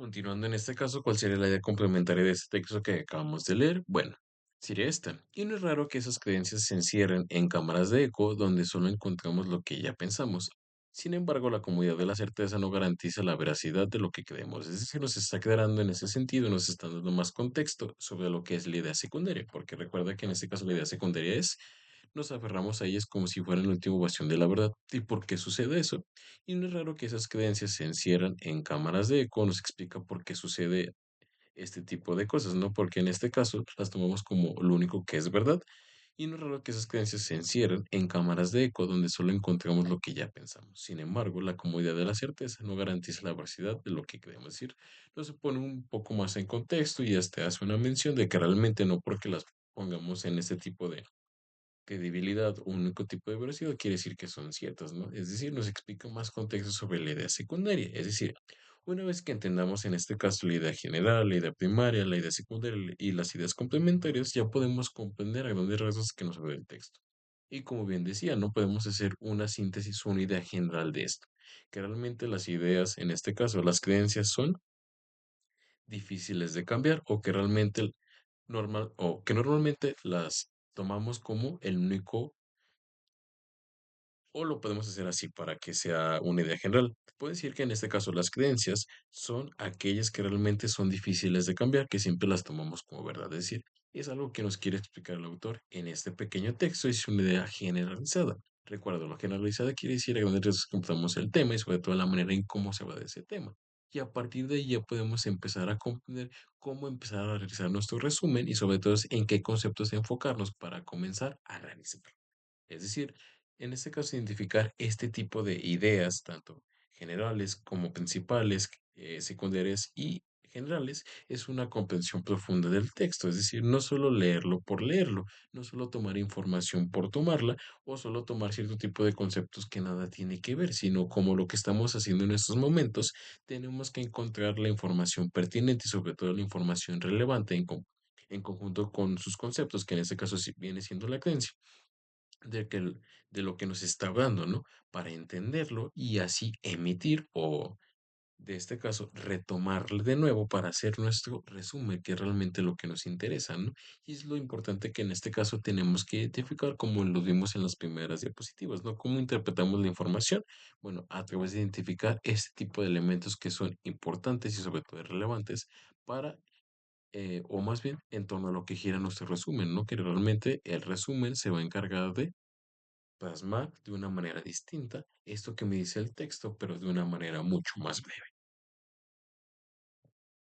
Continuando en este caso, ¿cuál sería la idea complementaria de este texto que acabamos de leer? Bueno, sería esta. Y no es raro que esas creencias se encierren en cámaras de eco donde solo encontramos lo que ya pensamos. Sin embargo, la comodidad de la certeza no garantiza la veracidad de lo que creemos. Es decir, nos está aclarando en ese sentido, nos está dando más contexto sobre lo que es la idea secundaria, porque recuerda que en este caso la idea secundaria es, nos aferramos a ellas como si fueran la última bastión de la verdad. ¿Y por qué sucede eso? Y no es raro que esas creencias se encierran en cámaras de eco, nos explica por qué sucede este tipo de cosas, ¿no? Porque en este caso las tomamos como lo único que es verdad. Y no es raro que esas creencias se encierren en cámaras de eco donde solo encontramos lo que ya pensamos. Sin embargo, la comodidad de la certeza no garantiza la veracidad de lo que queremos decir. Nos pone un poco más en contexto y hasta hace una mención de que realmente no porque las pongamos en este tipo de credibilidad o un único tipo de veracidad quiere decir que son ciertas, ¿no? Es decir, nos explica más contexto sobre la idea secundaria. Es decir, una vez que entendamos en este caso la idea general, la idea primaria, la idea secundaria y las ideas complementarias, ya podemos comprender a grandes rasgos que nos ve el texto. Y como bien decía, no podemos hacer una síntesis o una idea general de esto, que realmente las ideas, en este caso las creencias, son difíciles de cambiar o que realmente normalmente las tomamos como el único o lo podemos hacer así para que sea una idea general. Puedo decir que en este caso las creencias son aquellas que realmente son difíciles de cambiar, que siempre las tomamos como verdad. Es decir, es algo que nos quiere explicar el autor en este pequeño texto. Es una idea generalizada. Recuerdo, lo generalizada quiere decir a grandes rasgos que compramos el tema y sobre todo la manera en cómo se va de ese tema. Y a partir de ahí ya podemos empezar a comprender cómo empezar a realizar nuestro resumen y sobre todo en qué conceptos enfocarnos para comenzar a realizar. Es decir, en este caso, identificar este tipo de ideas, tanto generales como principales, secundarias y generales, es una comprensión profunda del texto. Es decir, no solo leerlo por leerlo, no solo tomar información por tomarla o solo tomar cierto tipo de conceptos que nada tiene que ver, sino como lo que estamos haciendo en estos momentos, tenemos que encontrar la información pertinente y sobre todo la información relevante en conjunto con sus conceptos, que en este caso sí viene siendo la creencia de lo que nos está hablando, ¿no? Para entenderlo y así emitir o, de este caso, retomarle de nuevo para hacer nuestro resumen, que es realmente lo que nos interesa, ¿no? Y es lo importante que en este caso tenemos que identificar como lo vimos en las primeras diapositivas, ¿no? ¿Cómo interpretamos la información? Bueno, a través de identificar este tipo de elementos que son importantes y sobre todo relevantes para o más bien en torno a lo que gira nuestro resumen, ¿no? Que realmente el resumen se va a encargar de plasmar de una manera distinta esto que me dice el texto, pero de una manera mucho más breve.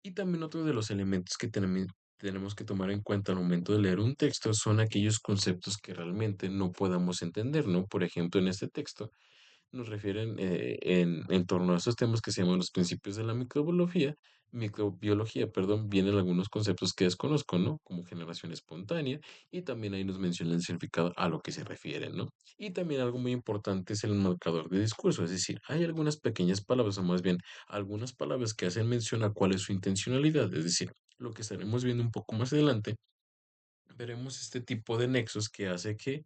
Y también otro de los elementos que tenemos que tomar en cuenta al momento de leer un texto son aquellos conceptos que realmente no podamos entender, ¿no? Por ejemplo, en este texto nos refieren en torno a esos temas que se llaman los principios de la microbiología, perdón, vienen algunos conceptos que desconozco, ¿no? Como generación espontánea, y también ahí nos menciona el significado a lo que se refiere, ¿no? Y también algo muy importante es el marcador de discurso, es decir, hay algunas pequeñas palabras, o más bien algunas palabras que hacen mención a cuál es su intencionalidad, es decir, lo que estaremos viendo un poco más adelante veremos este tipo de nexos que hace que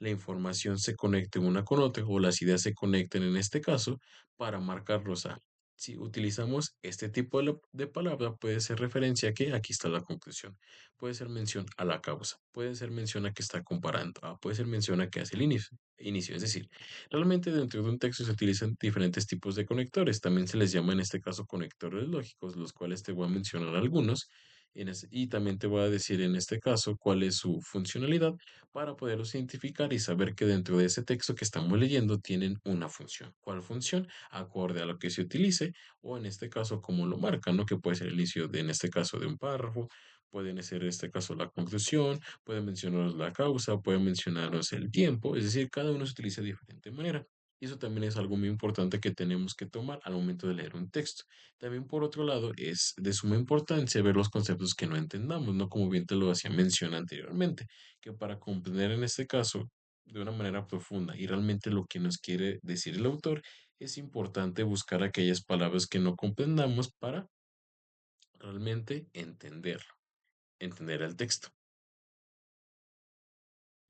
la información se conecte una con otra o las ideas se conecten en este caso para marcarlos a. Si utilizamos este tipo de palabra, puede ser referencia a que aquí está la conclusión. Puede ser mención a la causa. Puede ser mención a que está comparando. Puede ser mención a que hace el inicio. Es decir, realmente dentro de un texto se utilizan diferentes tipos de conectores. También se les llama en este caso conectores lógicos, los cuales te voy a mencionar algunos y también te voy a decir en este caso cuál es su funcionalidad para poderlos identificar y saber que dentro de ese texto que estamos leyendo tienen una función. ¿Cuál función? Acorde a lo que se utilice o en este caso como lo marca, ¿no? Que puede ser el inicio de, en este caso, de un párrafo, pueden ser en este caso la conclusión, pueden mencionarnos la causa, pueden mencionarnos el tiempo, es decir, cada uno se utiliza de diferente manera. Y eso también es algo muy importante que tenemos que tomar al momento de leer un texto. También por otro lado, es de suma importancia ver los conceptos que no entendamos, ¿no? Como bien te lo hacía mención anteriormente, que para comprender en este caso de una manera profunda y realmente lo que nos quiere decir el autor, es importante buscar aquellas palabras que no comprendamos para realmente entenderlo, entender el texto.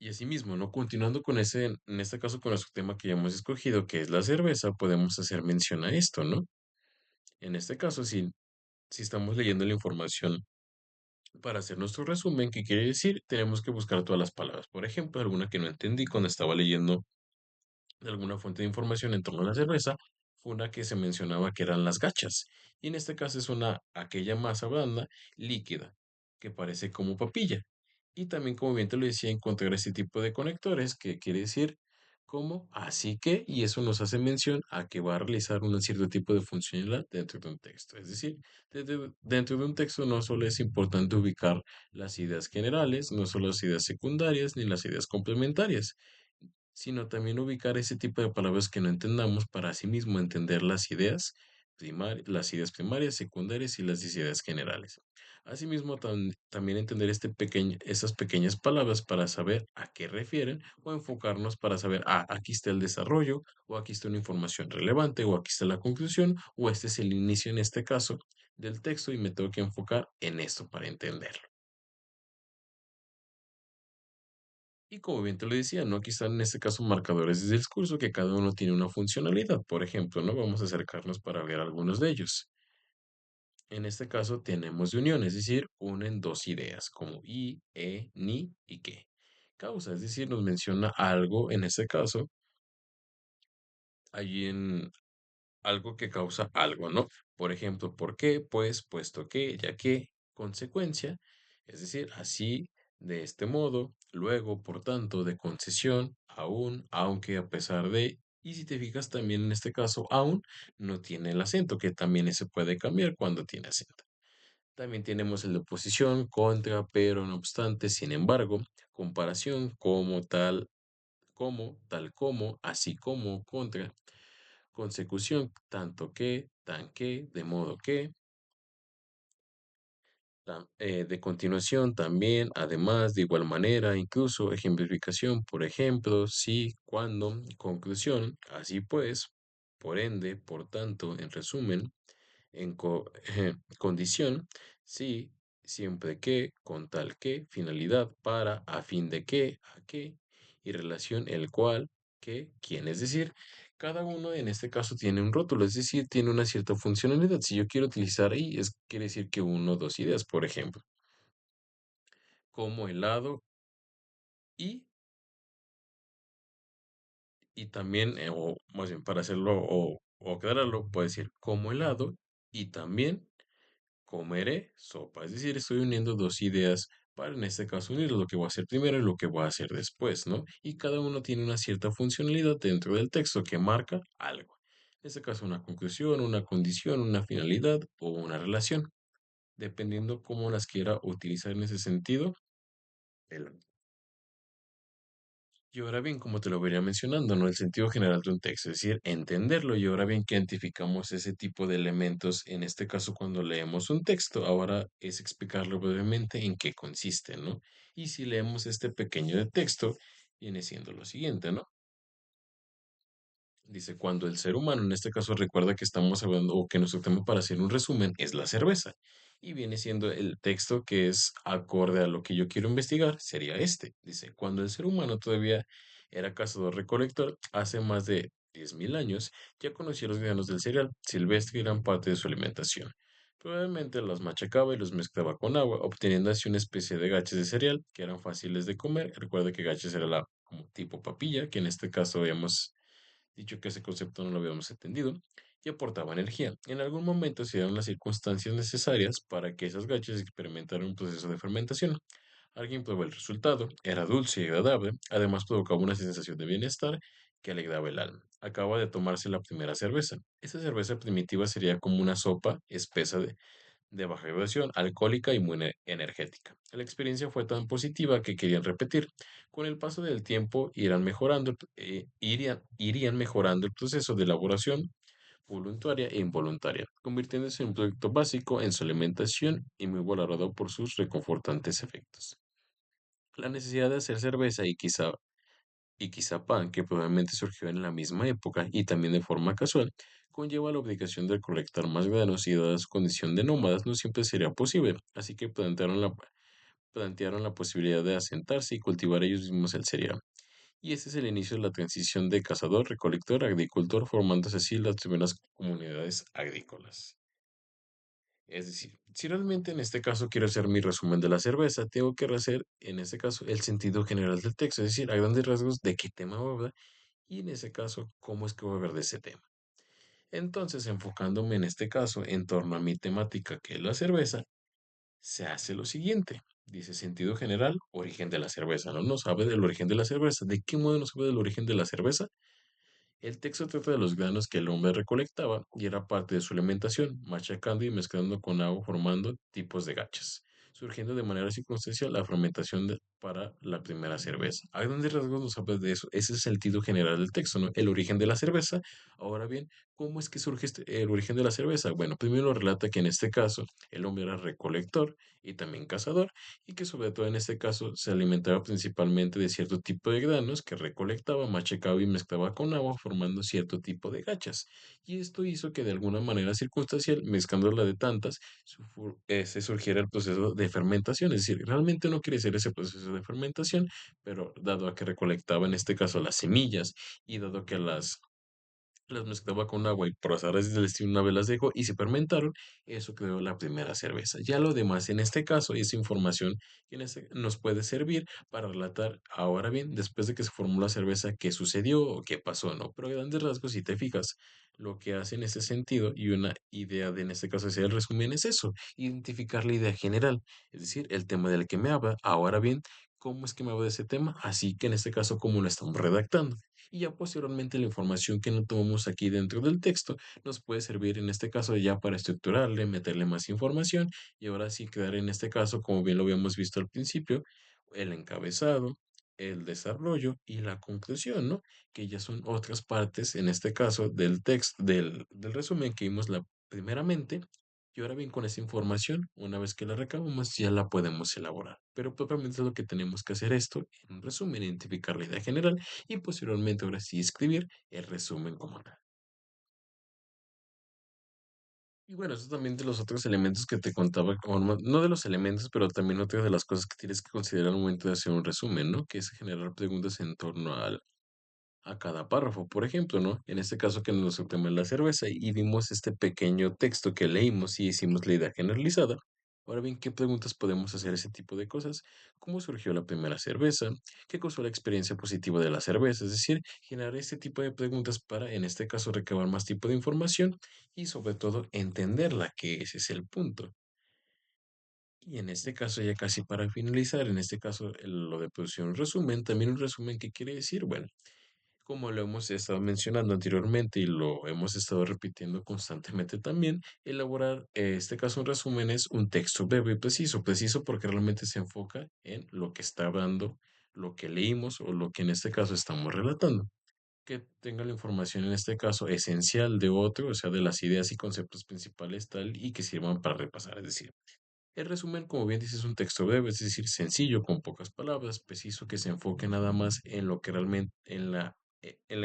Y asimismo, ¿no? Continuando con ese, en este caso con nuestro tema que ya hemos escogido, que es la cerveza, podemos hacer mención a esto, ¿no? En este caso, sí. Si estamos leyendo la información para hacer nuestro resumen, ¿qué quiere decir? Tenemos que buscar todas las palabras. Por ejemplo, alguna que no entendí cuando estaba leyendo de alguna fuente de información en torno a la cerveza, fue una que se mencionaba que eran las gachas. Y en este caso es aquella masa blanda líquida que parece como papilla. Y también, como bien te lo decía, encontrar este tipo de conectores que quiere decir como así que, y eso nos hace mención a que va a realizar un cierto tipo de funcionalidad dentro de un texto. Es decir, dentro de un texto no solo es importante ubicar las ideas generales, no solo las ideas secundarias ni las ideas complementarias, sino también ubicar ese tipo de palabras que no entendamos para asimismo entender las ideas primarias, secundarias y las ideas generales. Asimismo, también entender esas pequeñas palabras para saber a qué refieren o enfocarnos para saber, aquí está el desarrollo, o aquí está una información relevante, o aquí está la conclusión, o este es el inicio en este caso del texto y me tengo que enfocar en esto para entenderlo. Y como bien te lo decía, ¿no? Aquí están en este caso marcadores de discurso que cada uno tiene una funcionalidad. Por ejemplo, ¿no? Vamos a acercarnos para ver algunos de ellos. En este caso tenemos de unión, es decir, unen dos ideas como y, ni y qué. Causa, es decir, nos menciona algo, en este caso, allí en, algo que causa algo, ¿no? Por ejemplo, ¿por qué? Pues, puesto que, ya que, consecuencia, es decir, así, de este modo, luego, por tanto, de concesión, aún, aunque, a pesar de, y si te fijas también en este caso, aún, no tiene el acento, que también se puede cambiar cuando tiene acento. También tenemos el de oposición, contra, pero, no obstante, sin embargo, comparación, tal como, así como, contra, consecución, tanto que, tan que, de modo que, de continuación también, además, de igual manera, incluso, ejemplificación, por ejemplo, si, cuando, conclusión, así pues, por ende, por tanto, en resumen, condición, sí, siempre que, con tal que, finalidad, para, a fin de que, a qué, y relación, el cual, que, quién. Es decir, cada uno en este caso tiene un rótulo, es decir, tiene una cierta funcionalidad. Si yo quiero utilizar ahí, quiere decir que uno o dos ideas, por ejemplo, como helado y, y también, o más bien para hacerlo o aclararlo, puedo decir como helado y también comeré sopa. Es decir, estoy uniendo dos ideas para en este caso unir lo que voy a hacer primero y lo que voy a hacer después, ¿no? Y cada uno tiene una cierta funcionalidad dentro del texto que marca algo. En este caso, una conclusión, una condición, una finalidad o una relación, dependiendo cómo las quiera utilizar en ese sentido. el- Y ahora bien, como te lo venía mencionando, ¿no? El sentido general de un texto, es decir, entenderlo. Y ahora bien, que identificamos ese tipo de elementos, en este caso cuando leemos un texto, ahora es explicarlo brevemente en qué consiste, ¿no? Y si leemos este pequeño de texto, viene siendo lo siguiente, ¿no? Dice, cuando el ser humano, en este caso, recuerda que estamos hablando o que nuestro tema para hacer un resumen es la cerveza. Y viene siendo el texto que es acorde a lo que yo quiero investigar, sería este. Dice, cuando el ser humano todavía era cazador-recolector, hace más de 10.000 años, ya conocía los granos del cereal silvestre y gran parte de su alimentación. Probablemente los machacaba y los mezclaba con agua, obteniendo así una especie de gaches de cereal que eran fáciles de comer. Recuerda que gaches era la como tipo papilla, que en este caso habíamos dicho que ese concepto no lo habíamos entendido, y aportaba energía. En algún momento se dieron las circunstancias necesarias para que esas gachas experimentaran un proceso de fermentación. Alguien probó el resultado, era dulce y agradable, además provocaba una sensación de bienestar que alegraba el alma. Acaba de tomarse la primera cerveza. Esa cerveza primitiva sería como una sopa espesa de baja graduación, alcohólica y muy energética. La experiencia fue tan positiva que querían repetir. Con el paso del tiempo irían mejorando el proceso de elaboración voluntaria e involuntaria, convirtiéndose en un producto básico en su alimentación y muy valorado por sus reconfortantes efectos. La necesidad de hacer cerveza y quizá pan, que probablemente surgió en la misma época y también de forma casual, conlleva la obligación de recolectar más granos y dada su condición de nómadas no siempre sería posible, así que plantearon la posibilidad de asentarse y cultivar ellos mismos el cereal. Y este es el inicio de la transición de cazador, recolector, agricultor, formándose así las primeras comunidades agrícolas. Es decir, si realmente en este caso quiero hacer mi resumen de la cerveza, tengo que hacer en este caso el sentido general del texto, es decir, a grandes rasgos de qué tema voy a hablar y en ese caso cómo es que voy a hablar de ese tema. Entonces, enfocándome en este caso en torno a mi temática que es la cerveza, se hace lo siguiente. Dice sentido general, origen de la cerveza. No nos habla del origen de la cerveza. ¿De qué modo nos habla del origen de la cerveza? El texto trata de los granos que el hombre recolectaba y era parte de su alimentación, machacando y mezclando con agua formando tipos de gachas, surgiendo de manera circunstancial la fermentación para la primera cerveza. A grandes rasgos nos habla de eso. Ese es el sentido general del texto, ¿no? El origen de la cerveza. Ahora bien, ¿cómo es que surge el origen de la cerveza? Bueno, primero relata que en este caso el hombre era recolector y también cazador y que sobre todo en este caso se alimentaba principalmente de cierto tipo de granos que recolectaba, machacaba y mezclaba con agua formando cierto tipo de gachas. Y esto hizo que de alguna manera circunstancial, mezclándola de tantas, se surgiera el proceso de fermentación. Es decir, realmente no quiere ser ese proceso de fermentación, pero dado a que recolectaba en este caso las semillas y dado que las mezclaba con agua y por azares del destino una vez las dejó y se fermentaron, eso creó la primera cerveza. Ya lo demás en este caso es información que nos puede servir para relatar, ahora bien, después de que se formó la cerveza, qué sucedió o qué pasó, ¿no? Pero a grandes rasgos, si te fijas, lo que hace en ese sentido y una idea de, en este caso, hacer el resumen es eso, identificar la idea general, es decir, el tema del que me habla. Ahora bien, ¿cómo es que me habla de ese tema? Así que en este caso, ¿cómo lo estamos redactando? Y ya posteriormente la información que no tomamos aquí dentro del texto nos puede servir en este caso ya para estructurarle, meterle más información y ahora sí crear en este caso, como bien lo habíamos visto al principio, el encabezado, el desarrollo y la conclusión, ¿no? Que ya son otras partes, en este caso, del texto, del resumen que vimos primeramente. Y ahora bien, con esa información, una vez que la recabamos, ya la podemos elaborar. Pero propiamente lo que tenemos que hacer esto, en un resumen, identificar la idea general y posteriormente ahora sí escribir el resumen como tal. Y bueno, eso también de los otros elementos que te contaba, o no de los elementos, pero también otra de las cosas que tienes que considerar al momento de hacer un resumen, ¿no? Que es generar preguntas en torno a cada párrafo. Por ejemplo, ¿no? En este caso que nos tema la cerveza y vimos este pequeño texto que leímos y hicimos la idea generalizada. Ahora bien, ¿qué preguntas podemos hacer ese tipo de cosas? ¿Cómo surgió la primera cerveza? ¿Qué causó la experiencia positiva de la cerveza? Es decir, generar este tipo de preguntas para, en este caso, recabar más tipo de información y sobre todo entenderla, que ese es el punto. Y en este caso, ya casi para finalizar, en este caso, lo de producir un resumen, también un resumen, ¿qué quiere decir? Bueno, como lo hemos estado mencionando anteriormente y lo hemos estado repitiendo constantemente también, elaborar, este caso, un resumen es un texto breve y preciso, preciso porque realmente se enfoca en lo que está hablando, lo que leímos o lo que en este caso estamos relatando. Que tenga la información en este caso esencial de otro, o sea, de las ideas y conceptos principales tal y que sirvan para repasar. Es decir, el resumen, como bien dices, es un texto breve, es decir, sencillo, con pocas palabras, preciso, que se enfoque nada más en lo que realmente, en la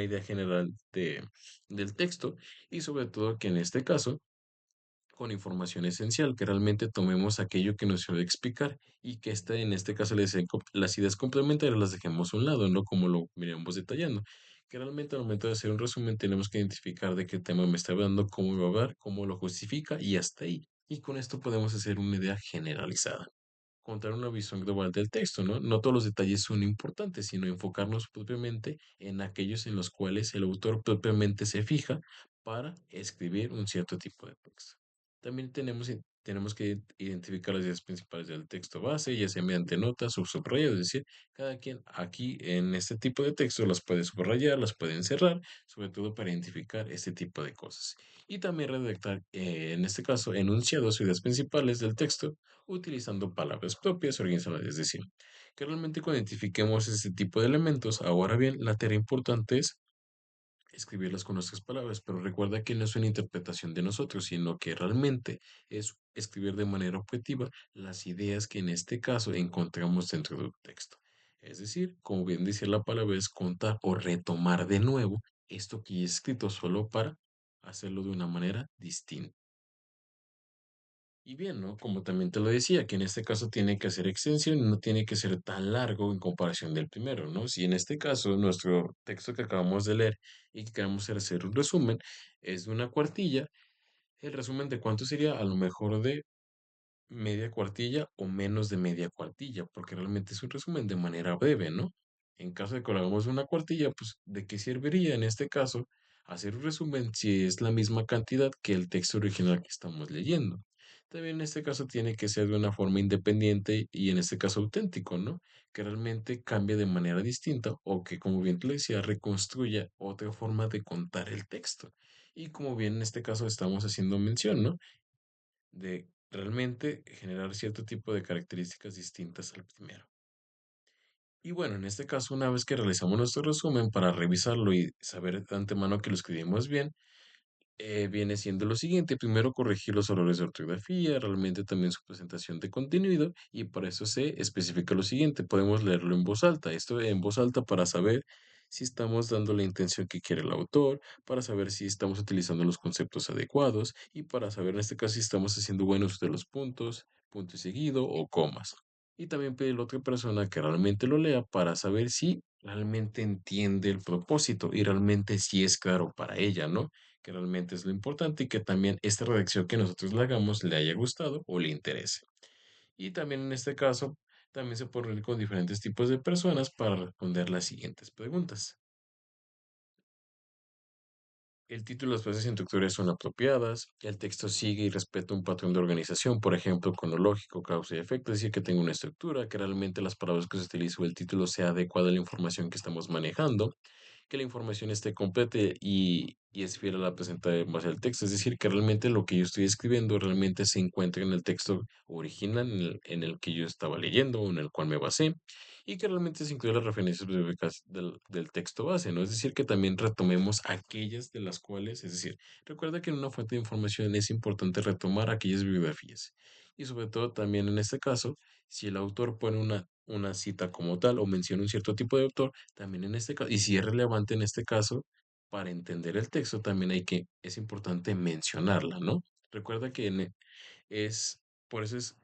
idea general del texto y sobre todo que en este caso, con información esencial, que realmente tomemos aquello que nos se va a explicar y que en este caso las ideas complementarias las dejemos a un lado, no como lo miramos detallando. Que realmente al momento de hacer un resumen tenemos que identificar de qué tema me está hablando, cómo me va a hablar, cómo lo justifica y hasta ahí. Y con esto podemos hacer una idea generalizada, contar una visión global del texto, ¿no? No todos los detalles son importantes, sino enfocarnos propiamente en aquellos en los cuales el autor propiamente se fija para escribir un cierto tipo de texto. También tenemos que identificar las ideas principales del texto base, ya sea mediante notas o subrayos, es decir, cada quien aquí en este tipo de texto las puede subrayar, las puede encerrar, sobre todo para identificar este tipo de cosas. Y también redactar, en este caso, enunciados o ideas principales del texto utilizando palabras propias organizadas, es decir, que realmente cuando identifiquemos este tipo de elementos, ahora bien, la tarea importante es escribirlas con nuestras palabras, pero recuerda que no es una interpretación de nosotros, sino que realmente es escribir de manera objetiva las ideas que en este caso encontramos dentro del texto. Es decir, como bien dice la palabra, es contar o retomar de nuevo esto que ya he escrito solo para hacerlo de una manera distinta. Y bien, ¿no? Como también te lo decía, que en este caso tiene que hacer extensión y no tiene que ser tan largo en comparación del primero, ¿no? Si en este caso nuestro texto que acabamos de leer y que queremos hacer un resumen es de una cuartilla, El resumen de cuánto sería a lo mejor de media cuartilla o menos de media cuartilla, porque realmente es un resumen de manera breve, ¿no? En caso de que lo hagamos de una cuartilla, pues ¿de qué serviría en este caso hacer un resumen si es la misma cantidad que el texto original que estamos leyendo? También en este caso tiene que ser de una forma independiente y en este caso auténtico, ¿no? Que realmente cambie de manera distinta o que, como bien te lo decía, reconstruya otra forma de contar el texto. Y como bien en este caso estamos haciendo mención, ¿no? De realmente generar cierto tipo de características distintas al primero. Y bueno, en este caso, una vez que realizamos nuestro resumen para revisarlo y saber de antemano que lo escribimos bien, viene siendo lo siguiente. Primero, corregir los errores de ortografía, realmente también su presentación de contenido, y para eso se especifica lo siguiente. Podemos leerlo en voz alta. Esto en voz alta para saber si estamos dando la intención que quiere el autor, para saber si estamos utilizando los conceptos adecuados y para saber en este caso si estamos haciendo buen uso de los puntos, punto y seguido o comas. Y también pedir a la otra persona que realmente lo lea para saber si realmente entiende el propósito y realmente si es claro para ella, ¿no? Que realmente es lo importante y que también esta redacción que nosotros le hagamos le haya gustado o le interese. Y también en este caso, también se puede reunir con diferentes tipos de personas para responder las siguientes preguntas. El título y las frases introductorias son apropiadas, el texto sigue y respeta un patrón de organización, por ejemplo, cronológico, causa y efecto, es decir, que tenga una estructura, que realmente las palabras que se utilizan o el título sea adecuada a la información que estamos manejando, que la información esté completa y es fiel a la presentada en base al texto. Es decir, que realmente lo que yo estoy escribiendo realmente se encuentra en el texto original en el que yo estaba leyendo o en el cual me basé y que realmente se incluye las referencias bibliográficas del texto base, ¿no? Es decir, que también retomemos aquellas de las cuales, es decir, recuerda que en una fuente de información es importante retomar aquellas bibliografías. Y sobre todo también en este caso, si el autor pone una cita como tal o menciona un cierto tipo de autor, también en este caso, y si es relevante en este caso, para entender el texto también es importante mencionarla, ¿no? Recuerda que por eso es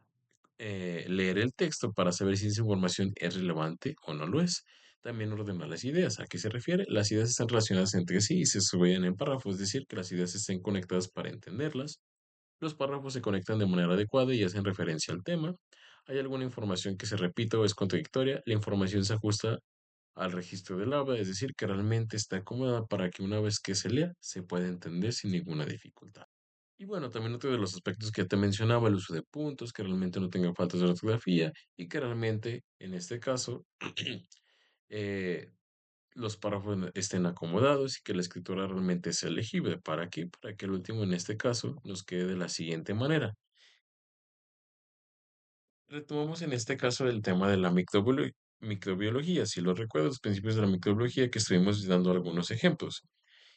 leer el texto para saber si esa información es relevante o no lo es. También ordenar las ideas. ¿A qué se refiere? Las ideas están relacionadas entre sí y se suben en párrafos, es decir, que las ideas estén conectadas para entenderlas. Los párrafos se conectan de manera adecuada y hacen referencia al tema. ¿Hay alguna información que se repita o es contradictoria? La información se ajusta al registro del habla, es decir, que realmente está acomodada para que una vez que se lea se pueda entender sin ninguna dificultad. Y bueno, también otro de los aspectos que ya te mencionaba, el uso de puntos, que realmente no tengan faltas de ortografía y que realmente, en este caso, eh, los párrafos estén acomodados y que la escritura realmente sea legible. ¿Para qué? Para que el último, en este caso, nos quede de la siguiente manera. Retomamos en este caso el tema de la microbiología. Si lo recuerdas, los principios de la microbiología que estuvimos dando algunos ejemplos.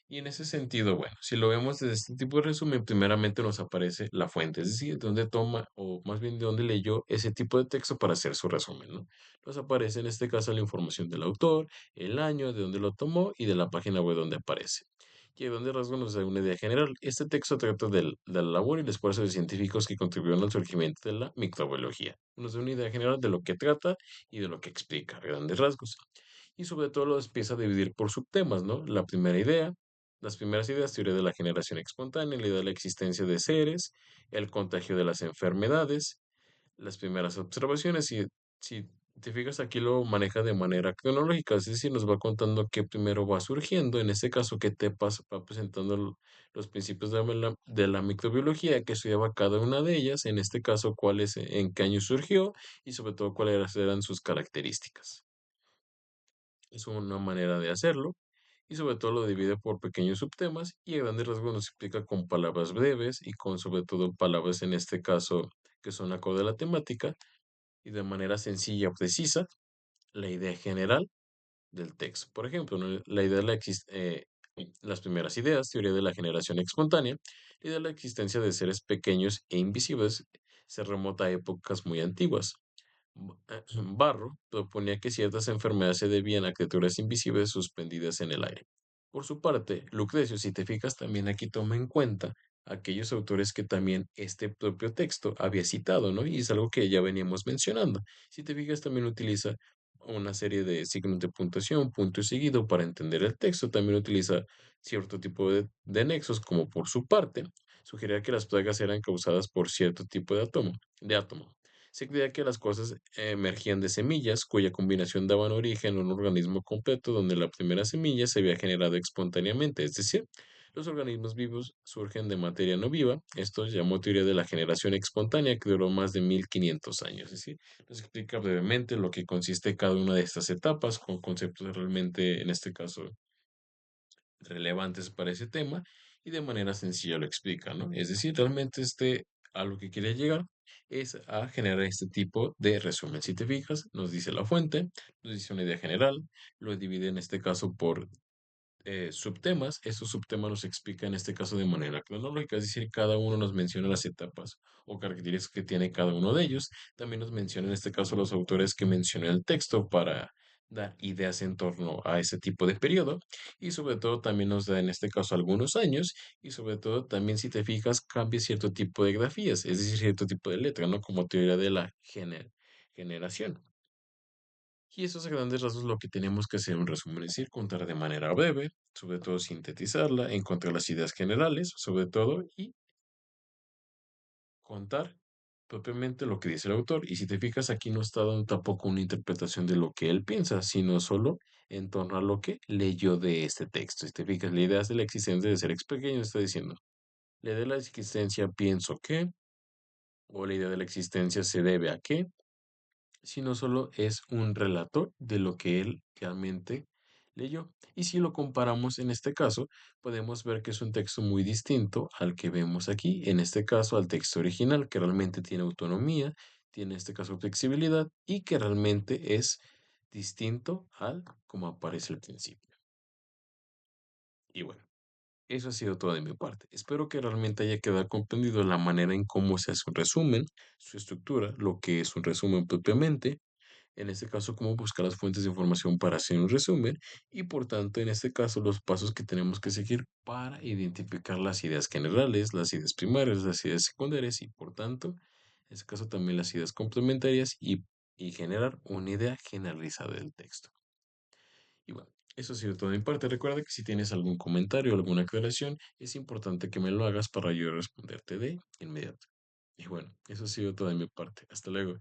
Y en ese sentido, bueno, si lo vemos desde este tipo de resumen, primeramente nos aparece la fuente, es decir, de dónde toma, o más bien de dónde leyó ese tipo de texto para hacer su resumen, ¿no? Nos aparece en este caso la información del autor, el año, de dónde lo tomó y de la página web donde aparece. Y de dónde rasgo nos da una idea general. Este texto trata de la labor y el esfuerzo de científicos que contribuyeron al surgimiento de la microbiología. Nos da una idea general de lo que trata y de lo que explica, a grandes rasgos. Y sobre todo lo empieza a dividir por subtemas, ¿no? La primera idea, las primeras ideas, teoría de la generación espontánea, la idea de la existencia de seres, el contagio de las enfermedades, las primeras observaciones. Y si te fijas, aquí lo maneja de manera cronológica, es decir, nos va contando qué primero va surgiendo, en este caso, qué te va presentando los principios de la microbiología, que estudiaba cada una de ellas, en este caso, en qué año surgió y sobre todo cuáles eran sus características. Es una manera de hacerlo y sobre todo lo divide por pequeños subtemas y a grandes rasgos nos explica con palabras breves y con sobre todo palabras en este caso que son acorde a la temática y de manera sencilla o precisa la idea general del texto. Por ejemplo, ¿no? La idea de las primeras ideas, teoría de la generación espontánea, la idea de la existencia de seres pequeños e invisibles se remota a épocas muy antiguas. Barro proponía que ciertas enfermedades se debían a criaturas invisibles suspendidas en el aire. Por su parte, Lucrecio, si te fijas, también aquí toma en cuenta aquellos autores que también este propio texto había citado, ¿no? Y es algo que ya veníamos mencionando. Si te fijas, también utiliza una serie de signos de puntuación, punto y seguido para entender el texto. También utiliza cierto tipo de nexos, como por su parte. sugería que las plagas eran causadas por cierto tipo de átomo. Se creía que las cosas emergían de semillas, cuya combinación daban origen a un organismo completo donde la primera semilla se había generado espontáneamente, es decir, los organismos vivos surgen de materia no viva. Esto se llamó teoría de la generación espontánea, que duró más de 1500 años. Es decir, nos explica brevemente lo que consiste cada una de estas etapas, con conceptos realmente, en este caso, relevantes para ese tema, y de manera sencilla lo explica, ¿no? Es decir, realmente a lo que quiere llegar es a generar este tipo de resumen. Si te fijas, nos dice la fuente, nos dice una idea general, lo divide en este caso por subtemas. Estos subtemas nos explica en este caso de manera cronológica, es decir, cada uno nos menciona las etapas o características que tiene cada uno de ellos. También nos menciona en este caso los autores que mencioné en el texto para dar ideas en torno a ese tipo de periodo, y sobre todo también nos da en este caso algunos años, y sobre todo también, si te fijas, cambia cierto tipo de grafías, es decir, cierto tipo de letra, ¿no? Como teoría de la generación. Y eso es a grandes rasgos lo que tenemos que hacer en un resumen, es decir, contar de manera breve, sobre todo sintetizarla, encontrar las ideas generales, sobre todo, y contar propiamente lo que dice el autor. Y si te fijas, aquí no está dando tampoco una interpretación de lo que él piensa, sino solo en torno a lo que leyó de este texto. Si te fijas, la idea de la existencia de seres pequeños está diciendo, la idea de la existencia pienso que, o la idea de la existencia se debe a que, sino solo es un relato de lo que él realmente leyó. Y si lo comparamos en este caso, podemos ver que es un texto muy distinto al que vemos aquí, en este caso al texto original, que realmente tiene autonomía, tiene en este caso flexibilidad, y que realmente es distinto al como aparece al principio. Y bueno, eso ha sido todo de mi parte. Espero que realmente haya quedado comprendido la manera en cómo se hace un resumen, su estructura, lo que es un resumen propiamente, en este caso, cómo buscar las fuentes de información para hacer un resumen, y por tanto, en este caso, los pasos que tenemos que seguir para identificar las ideas generales, las ideas primarias, las ideas secundarias, y por tanto, en este caso también las ideas complementarias, y generar una idea generalizada del texto. Y bueno, eso ha sido todo de mi parte. Recuerda que si tienes algún comentario o alguna aclaración, es importante que me lo hagas para yo responderte de inmediato. Y bueno, eso ha sido todo de mi parte. Hasta luego.